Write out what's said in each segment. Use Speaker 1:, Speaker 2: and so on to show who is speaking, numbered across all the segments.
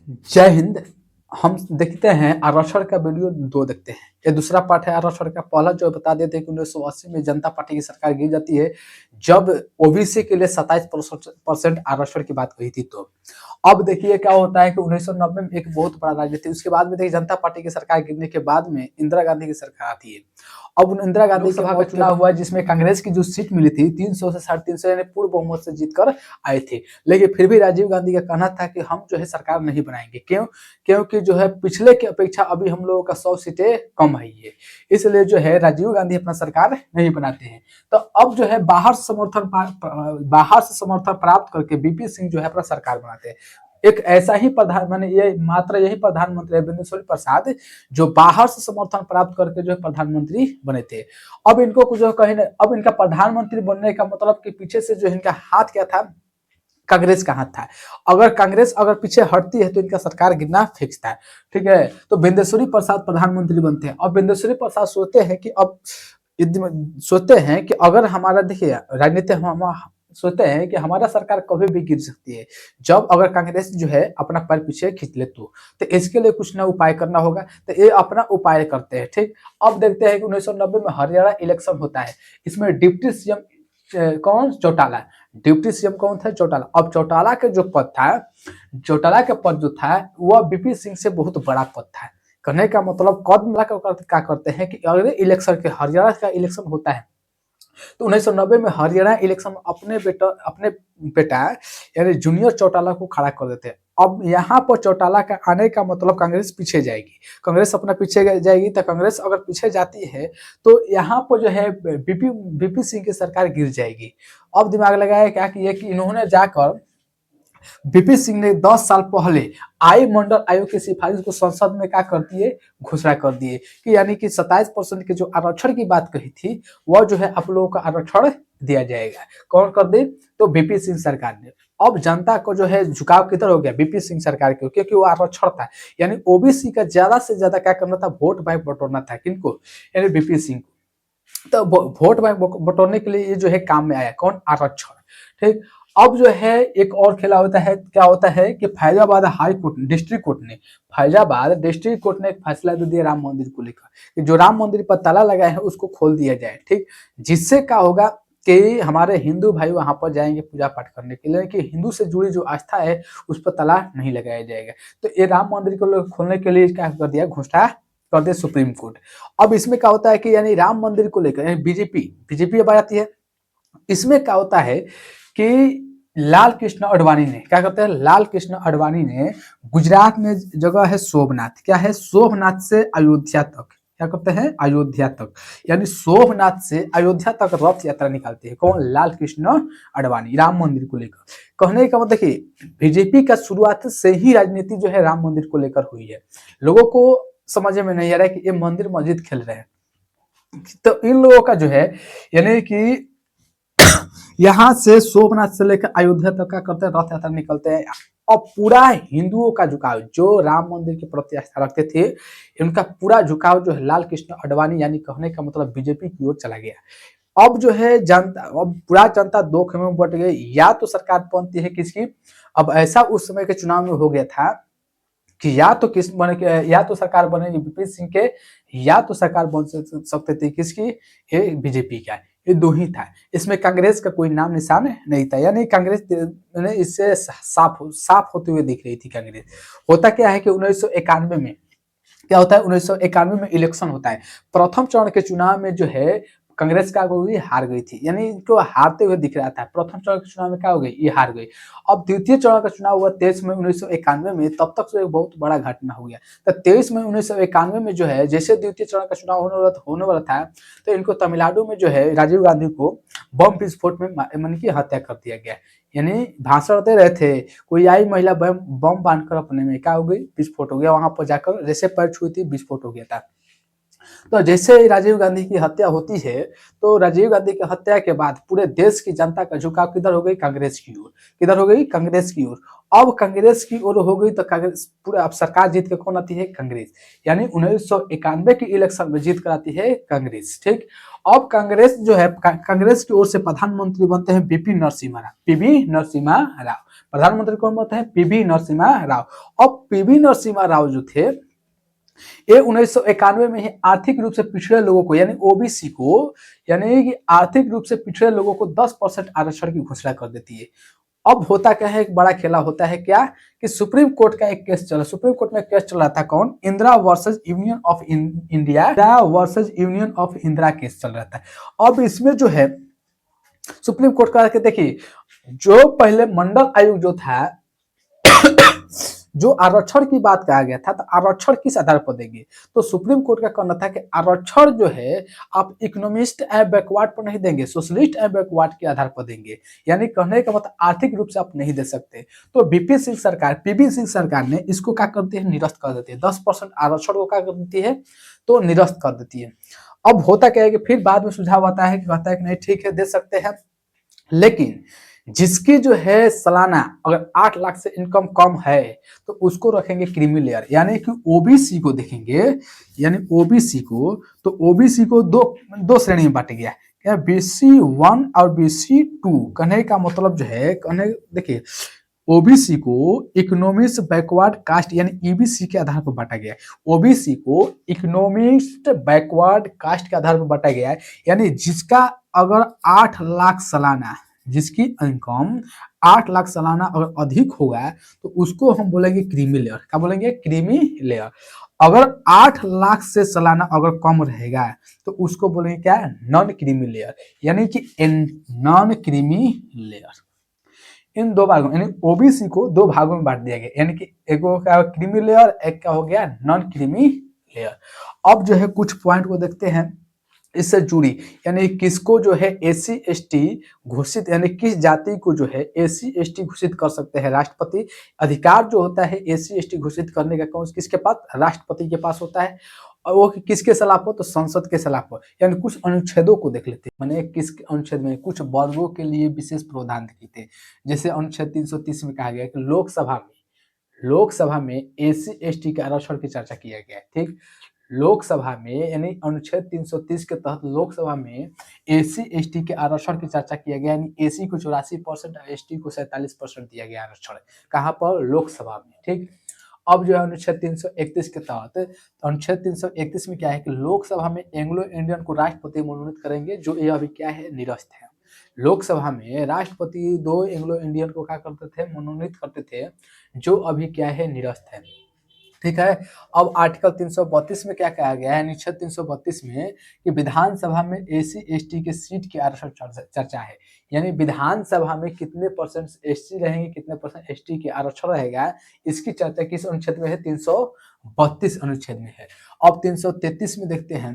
Speaker 1: जय हिंद। हम देखते हैं आरक्षण का वीडियो दो देखते हैं। ये दूसरा पार्ट है आरक्षण का। पहला जो बता देते हैं कि 1980 में जनता पार्टी की सरकार गिर जाती है जब ओबीसी के लिए 27% आरक्षण की बात कही थी। तो अब देखिए क्या होता है कि 1990 में एक बहुत बड़ा राजनीति, उसके बाद में देखिए जनता पार्टी की सरकार गिरने के बाद में इंदिरा गांधी की सरकार आती है। अब इंदिरा गांधी लोकसभा का चुनाव हुआ जिसमें कांग्रेस की जो सीट मिली थी 300 से 350 यानी पूर्ण बहुमत से जीतकर आए थे। लेकिन फिर भी राजीव गांधी का कहना था कि हम जो है सरकार नहीं बनाएंगे। क्यों? क्योंकि जो है पिछले की अपेक्षा अभी हम लोगों का 100 सीटें कम आई है, इसलिए जो है राजीव गांधी अपना सरकार नहीं बनाते हैं। तो अब जो है बाहर से समर्थन प्राप्त करके बीपी सिंह जो है अपना सरकार बनाते हैं। एक ऐसा ही प्रधान माने ये मात्र यही प्रधानमंत्री बिंदेश्वरी प्रसाद जो बाहर से समर्थन प्राप्त करके जो है प्रधानमंत्री बने थे। अब इनको जो कहीं अब इनका प्रधानमंत्री बनने का मतलब कि पीछे से जो इनका हाथ क्या था, कांग्रेस का हाथ था। अगर कांग्रेस अगर पीछे हटती है तो इनका सरकार गिरना फिक्स था। ठीक है, तो बिंदेश्वरी प्रसाद प्रधानमंत्री बनते हैं। अब बिंदेश्वरी प्रसाद सोचते हैं कि अगर हमारा देखिए राजनीति हम सोचते हैं कि हमारा सरकार कभी भी गिर सकती है जब अगर कांग्रेस जो है अपना पैर पीछे खींच ले तो इसके लिए कुछ ना उपाय करना होगा। तो ये अपना उपाय करते हैं। ठीक, अब देखते हैं कि 1990 में हरियाणा इलेक्शन होता है। इसमें डिप्टी सीएम कौन? चौटाला। डिप्टी सीएम कौन था? चौटाला। अब चौटाला के जो पद था, चौटाला का पद जो था वह बीपी सिंह से बहुत बड़ा पद था। कहने का मतलब कद मिला क्या करते हैं कि अगर इलेक्शन के हरियाणा का इलेक्शन होता है तो 1990 में हरियाणा इलेक्शन अपने बेटा यानी जूनियर चौटाला को खड़ा कर देते हैं। अब यहाँ पर चौटाला का आने का मतलब कांग्रेस पीछे जाएगी। कांग्रेस अपना पीछे जाएगी तो कांग्रेस अगर पीछे जाती है तो यहाँ पर जो है बीपी सिंह की सरकार गिर जाएगी। अब दिमाग लगाया क्या कि इन्होंने जाकर बीपी सिंह ने 10 साल पहले आई मंडल आयोग की सिफारिश को संसद में क्या कर दिए? घोषणा कर दिए कि यानी कि 27% के जो आरक्षण की बात कही थी वह जो है आप लोगों का आरक्षण दिया जाएगा। कौन कर दे? तो बीपी सिंह सरकार ने। अब जनता को जो है झुकाव किधर हो गया? बीपी सिंह सरकार के, क्योंकि वो आरक्षण था यानी ओबीसी का ज्यादा से ज्यादा क्या करना था? वोट बैंक बटोरना था। किनको? यानी बीपी सिंह को। तो वोट बैंक बटोरने के लिए ये जो है काम में आया। कौन? आरक्षण। ठीक, अब जो है एक और खेला होता है। क्या होता है कि Faizabad high court district court ने फैजाबाद डिस्ट्रिक्ट कोर्ट ने एक फैसला दे दिया राम मंदिर को लेकर कि जो राम मंदिर पर ताला लगा है उसको खोल दिया जाए। ठीक, जिससे क्या होगा कि हमारे हिंदू भाई वहां पर जाएंगे पूजा पाठ करने के लिए कि हिंदू से जुड़ी जो आस्था है उस पर ताला नहीं लगाया जाएगा। तो ये राम मंदिर को खोलने के लिए क्या कर दिया? घोषणा कर दिया सुप्रीम कोर्ट। अब इसमें क्या होता है कि यानी राम मंदिर को लेकर बीजेपी अब आती है। इसमें क्या होता है कि लाल कृष्ण आडवाणी ने क्या करते हैं? लाल कृष्ण आडवाणी ने गुजरात में जगह है सोमनाथ। क्या है? सोमनाथ से अयोध्या तक क्या करते हैं? अयोध्या तक यानी सोमनाथ से अयोध्या तक रथ यात्रा निकालते हैं। कौन? लाल कृष्ण आडवाणी, राम मंदिर को लेकर। कहने का मतलब देखिए बीजेपी का शुरुआत से ही राजनीति जो है राम मंदिर को लेकर हुई है। लोगों को समझ में नहीं आ रहा है कि ये मंदिर मस्जिद खेल रहे हैं। तो इन लोगों का जो है यानी कि यहाँ से सोमनाथ से लेकर अयोध्या तक का करते हैं, रथ यात्रा निकलते हैं। और पूरा हिंदुओं का झुकाव जो राम मंदिर के प्रति आस्था रखते थे इनका पूरा झुकाव जो है लाल कृष्ण आडवाणी यानी कहने का मतलब बीजेपी की ओर चला गया। अब जो है जनता, अब पूरा जनता दो खेमे में बट गई। या तो सरकार बनती है किसकी? अब ऐसा उस समय के चुनाव में हो गया था कि या तो सरकार बनेगी बीपी सिंह के, या तो सरकार बन सकते थे किसकी? ये बीजेपी का। ये दो ही था, इसमें कांग्रेस का कोई नाम निशान नहीं था। यानी कांग्रेस ने इससे साफ होते हुए दिख रही थी कांग्रेस। होता क्या है कि 1991 में क्या होता है? 1991 में इलेक्शन होता है। प्रथम चरण के चुनाव में जो है कांग्रेस क्या हो गई? हार गई थी। यानी इनको हारते हुए दिख रहा था। प्रथम चरण के चुनाव में क्या हो गई? ये हार गई। अब द्वितीय चरण का चुनाव हुआ 23 मई 1991 में। तब तक तो एक बहुत बड़ा घटना हो गया। तो 23 मई 1991 में जो है जैसे द्वितीय चरण का चुनाव होने वाला था तो इनको तमिलनाडु में जो है राजीव गांधी को बम विस्फोट में मन की हत्या कर दिया गया। यानी भाषण दे रहे थे, कोई आई महिला बम बांधकर अपने में क्या हो गई? विस्फोट हो गया। वहां पर जाकर जैसे पैर छुई थी विस्फोट हो गया था। तो जैसे ही राजीव गांधी की हत्या होती है, तो राजीव गांधी की हत्या के बाद पूरे देश की जनता का झुकाव किधर हो गई? कांग्रेस की ओर। किधर हो गई? कांग्रेस की ओर। अब कांग्रेस की ओर हो गई तो कांग्रेस पूरा, अब सरकार जीत के कौन आती है? कांग्रेस। यानी 1991 की इलेक्शन में जीत कर आती है कांग्रेस। ठीक। अब कांग्रेस जो है, कांग्रेस की ओर से प्रधानमंत्री बनते हैं पीवी नरसिम्हा राव। पीवी नरसिम्हा राव प्रधानमंत्री कौन बनते हैं? पीवी नरसिम्हा राव। अब पीवी नरसिम्हा राव जो थे, ये 1991 में ही आर्थिक रूप से पिछड़े लोगों को, यानी ओबीसी को, यानी कि आर्थिक रूप से पिछड़े लोगों को 10% आरक्षण की घोषणा कर देती है। अब होता क्या है? एक बड़ा खेला होता है क्या, कि सुप्रीम कोर्ट का एक केस चला, सुप्रीम कोर्ट में केस चल रहा था। कौन? Indira versus union of India, Indira versus union of Indira case चल रहा था। अब इसमें जो है सुप्रीम कोर्ट का, देखिए, जो पहले मंडल आयोग जो था, जो आरक्षण की बात कहा गया था, तो आरक्षण किस आधार पर देंगे? तो सुप्रीम कोर्ट का कहना था कि आरक्षण जो है आप इकोनॉमिस्ट एंड बैकवर्ड पर नहीं देंगे, सोशलिस्ट एंड बैकवर्ड के आधार पर देंगे। यानी कहने का मतलब आर्थिक रूप से आप नहीं दे सकते। तो बीपी सिंह सरकार, पीवी सिंह सरकार ने इसको क्या करती है? निरस्त कर देती है। 10% आरक्षण को क्या कर देती है? तो निरस्त कर देती है। अब होता क्या है कि फिर बाद में सुझाव आता है कि कहता है कि नहीं ठीक है, दे सकते हैं, लेकिन जिसकी जो है सालाना अगर 8 लाख से इनकम कम है, तो उसको रखेंगे क्रीमी लेयर। यानी कि ओबीसी को देखेंगे, यानी ओबीसी को, तो ओबीसी को दो श्रेणी में बांटा गया है, BC1 और BC2। कहने का मतलब जो है, कहने देखिए, ओबीसी को इकोनॉमिस्ट बैकवर्ड कास्ट यानी ईबीसी के आधार पर बांटा गया है। ओबीसी को इकोनॉमिस्ट बैकवर्ड कास्ट के आधार पर बांटा गया है। यानी जिसका अगर 8 लाख सालाना, जिसकी इनकम 8 लाख सालाना अगर अधिक होगा, तो उसको हम बोलेंगे क्रीमी लेयर। क्या बोलेंगे? Creamy layer. अगर 8 लाख से सालाना अगर कम रहेगा, तो उसको बोलेंगे क्या? नॉन क्रीमी लेयर, यानी कि नॉन क्रीमी लेयर। इन दो भागों, यानी ओबीसी को दो भागों में बांट दिया गया, यानी कि एक क्या क्रीमी लेयर, एक क्या हो गया? Non creamy layer. अब जो है कुछ पॉइंट को देखते हैं इससे जुड़ी, यानी किसको जो है एससी एसटी घोषित, यानी किस जाति को जो है एससी एसटी घोषित कर सकते हैं राष्ट्रपति। अधिकार जो होता है एससी एसटी घोषित करने का कौन किसके पास? राष्ट्रपति के पास होता है। और वो किसके सलाह पर? तो संसद के सलाह पर। यानी कुछ अनुच्छेदों को देख लेते हैं, मैंने किस अनुच्छेद में कुछ वर्गों के लिए विशेष प्रावधान किए थे। जैसे अनुच्छेद 330 में कहा गया कि लोकसभा में एससी एसटी के आरक्षण की चर्चा किया गया है। ठीक। लोकसभा में, यानी अनुच्छेद 330 के तहत लोकसभा में एससी एसटी के आरक्षण की चर्चा किया गया। यानी एसी को 84% और एसटी को 47% दिया गया आरक्षण। कहाँ पर? लोकसभा में। ठीक। अब जो है अनुच्छेद 331 के तहत, अनुच्छेद 331 में क्या है कि लोकसभा में एंग्लो इंडियन को राष्ट्रपति मनोनीत करेंगे, जो ये अभी क्या है? निरस्त है। लोकसभा में राष्ट्रपति दो एंग्लो इंडियन को क्या करते थे? मनोनीत करते थे, जो अभी क्या है? निरस्त है। ठीक है। अब आर्टिकल 332 में क्या कहा गया है? अनुच्छेद 332 में कि विधानसभा में एसी एसटी के सीट की आरक्षण चर्चा है। यानी विधानसभा में कितने परसेंट एससी रहेंगे, कितने परसेंट एसटी के आरक्षण रहेगा, इसकी चर्चा किस अनुच्छेद में है? 332 अनुच्छेद में है। अब 333 में देखते हैं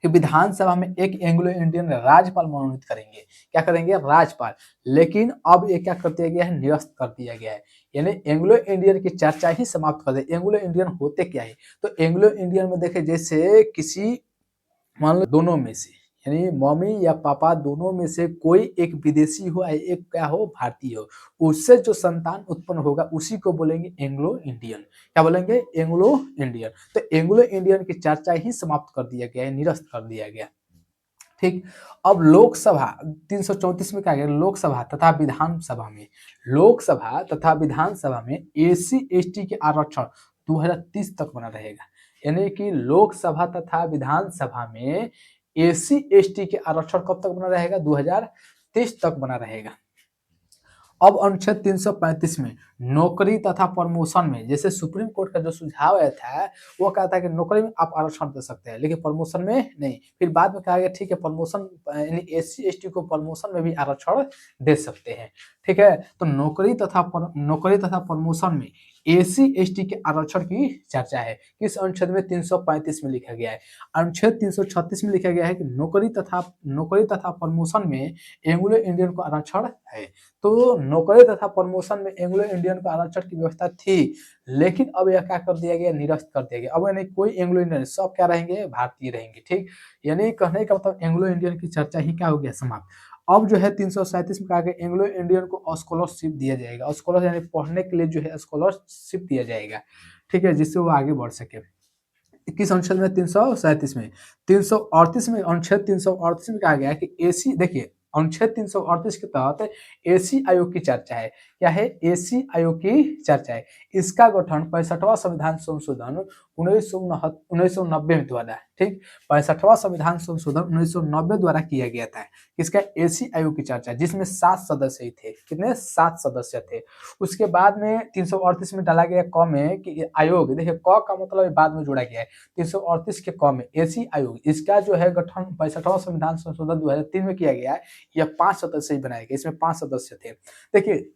Speaker 1: कि विधानसभा में एक एंग्लो इंडियन राज्यपाल मनोनीत करेंगे। क्या करेंगे? राज्यपाल। लेकिन अब ये क्या कर दिया गया है? निरस्त कर दिया गया है। यानी एंग्लो इंडियन की चर्चा ही समाप्त कर दे। एंग्लो इंडियन होते क्या है? तो एंग्लो इंडियन में देखे, जैसे किसी, मान लो दोनों में से, यानी मम्मी या पापा दोनों में से कोई एक विदेशी हो या एक क्या हो? भारतीय हो, उससे जो संतान उत्पन्न होगा उसी को बोलेंगे एंग्लो इंडियन। क्या बोलेंगे? Anglo Indian. तो एंग्लो इंडियन की चर्चा ही समाप्त कर दिया गया है, निरस्त कर दिया गया। ठीक। अब लोकसभा 334 में क्या गया? लोकसभा तथा विधानसभा में एससी एसटी के आरक्षण 2030 तक बना रहेगा। यानी कि लोकसभा तथा विधानसभा में एससी एसटी के आरक्षण कब तक बना रहेगा? 2030 तक बना रहेगा। अब अनुच्छेद 335 में नौकरी तथा प्रमोशन में, जैसे सुप्रीम कोर्ट का जो सुझाव आया था, वो कहता है कि नौकरी में आप आरक्षण दे सकते हैं, लेकिन प्रमोशन में नहीं। फिर बाद में कहा गया ठीक है, प्रमोशन यानी एससी एसटी को प्रमोशन में भी आरक्षण दे सकते हैं। ठीक है। तो नौकरी तथा प्रमोशन में एससी एसटी के आरक्षण की चर्चा है। किस अनुच्छेद में? 335 में लिखा गया है। अनुच्छेद 336 में लिखा गया है कि नौकरी तथा प्रमोशन में एंग्लो इंडियन को आरक्षण है। तो नौकरी तथा प्रमोशन में एंग्लो इंडियन इंडियन को आरक्षण की व्यवस्था थी, लेकिन अब यह क्या कर दिया गया, निरस्त कर दिया गया। अब यानी कोई एंग्लो इंडियन, सब क्या रहेंगे, भारतीय रहेंगे, ठीक। यानी कहने का मतलब एंग्लो इंडियन की चर्चा ही क्या हो गया, समाप्त। अब जो है 337 में कहा गया एंग्लो इंडियन को स्कॉलरशिप दिया जाएगा, स्कॉलर यानी पढ़ने के लिए जो है स्कॉलरशिप दिया जाएगा, ठीक है, जिससे वो आगे बढ़ सके। किस अनुच्छेद में, 337 में, 338 में, अनुच्छेद 338 में कहा गया है कि एसी, देखिए अनुच्छेद 338 के तहत एसी आयोग की चर्चा है। क्या है, एसी आयोग की चर्चा है। इसका गठन 65वां संविधान संशोधन 1990 द्वारा, ठीक, 65वां संविधान संशोधन 1990 द्वारा किया गया था। इसका एसी आयोग की चर्चा, जिसमें 7 सदस्य ही थे। कितने, 7 सदस्य थे। उसके बाद में 338 में डाला गया क में कि आयोग, देखिए क का मतलब बाद में जोड़ा गया है, 338 के क में एसी आयोग, इसका जो है गठन 65वां संविधान संशोधन 2003 में किया गया है। यह 5 सदस्य ही बनाए गए, इसमें 5 सदस्य थे। देखिए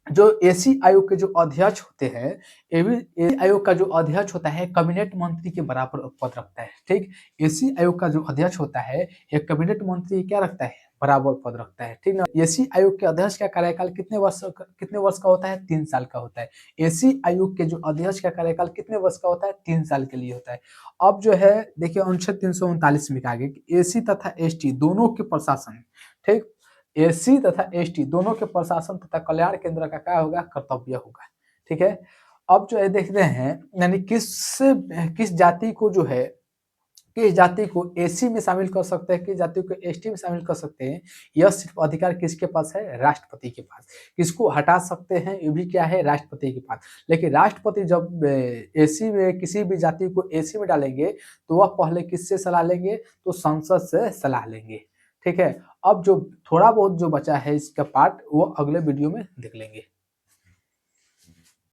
Speaker 1: जो एसी आयोग के जो अध्यक्ष होते हैं, एसी आयोग का जो अध्यक्ष होता है कैबिनेट मंत्री के बराबर पद रखता है, ठीक। एसी आयोग का जो अध्यक्ष होता है, यह कैबिनेट मंत्री क्या रखता है, बराबर पद रखता है, ठीक ना। एसी आयोग के अध्यक्ष का कार्यकाल कितने वर्ष का होता है, 3 साल का होता है। एसी आयोग के जो अध्यक्ष का कार्यकाल कितने वर्ष का होता है, 3 साल के लिए होता है। अब जो है देखिए अनुच्छेद 339 में कहा गया कि एसी तथा एसटी दोनों के प्रशासन, ठीक, एसी तथा एसटी दोनों के प्रशासन तथा कल्याण केंद्र का क्या होगा, कर्तव्य होगा, ठीक है। अब जो है देखते हैं, यानी किस जाति को जो है, किस जाति को एसी में शामिल कर सकते हैं, किस जाति को एसटी में शामिल कर सकते हैं, यह सिर्फ अधिकार किसके पास है, राष्ट्रपति के पास। किसको हटा सकते हैं, ये भी क्या है, राष्ट्रपति के पास। लेकिन राष्ट्रपति जब एसी में किसी भी जाति को एसी में डालेंगे, तो वह पहले किससे सलाह लेंगे, तो संसद से सलाह लेंगे, ठीक है। अब जो थोड़ा बहुत जो बचा है इसका पार्ट, वो अगले वीडियो में देख लेंगे।